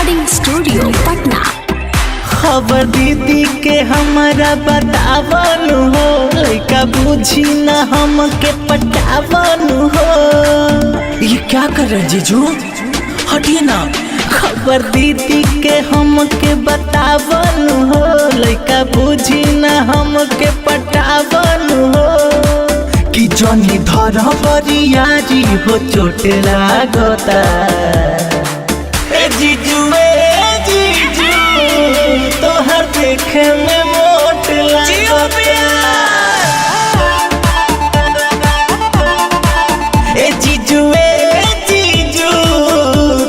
Recording studio Patna. खबर दीदी के हमारा बतावन हो, लड़का बुझी न हमके पटावन हो। ये क्या कर रहे जीजू, हटिए ना। खबर दीदी के हमके बतावन हो, लड़का बुझी न हमके पटावन हो। कि जनी धर बरियारी हो चोट लागता। ए जीजू तोहर देखे में मोट लागता। ए जीजू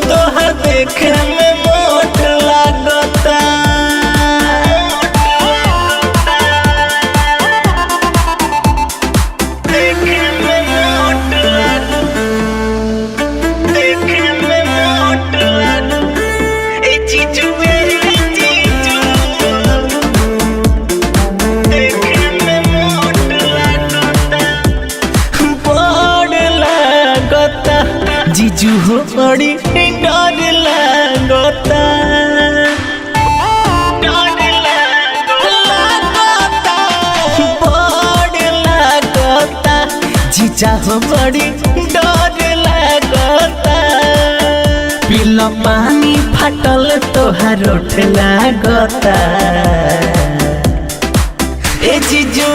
तोहर देखे में मोट लागता। देखे में मोट लागता, देखे में मोट लागता। ए जीजू जीजू हो बड़ी डर लगता। जीजा हो बड़ी डर लगता। पीला पानी फाटल तोहार ओठ लागता। ए जीजू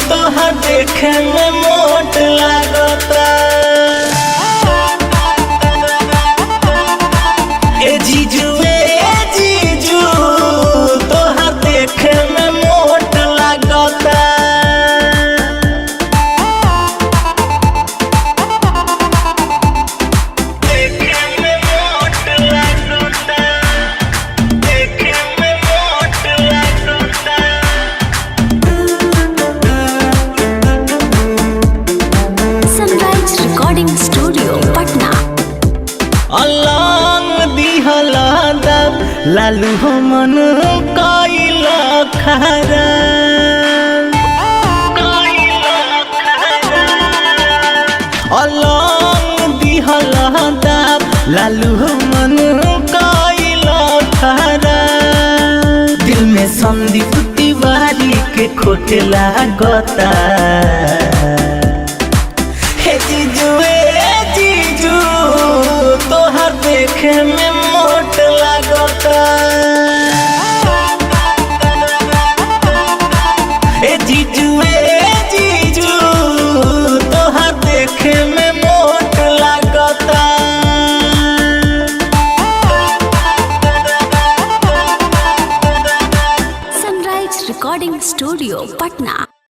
तोहार देखे में मोट लागता। ए जीजू तोहार देखे में मोट लागता। देखे में मोट लागता, देखे में मोट लागता। Sunrise recording studio Patna. अलंग दिहला दब लालू हो मन कइला खरा। अलंग दिहला दब लालू हो मन कइला खरा। दिल में संदीप तिवारी के खोट लागता। हे जीजू तोहर देखे में मोट लागता। ए जीजू तोहर देखे में मोट लागता। Sunrise recording studio Patna.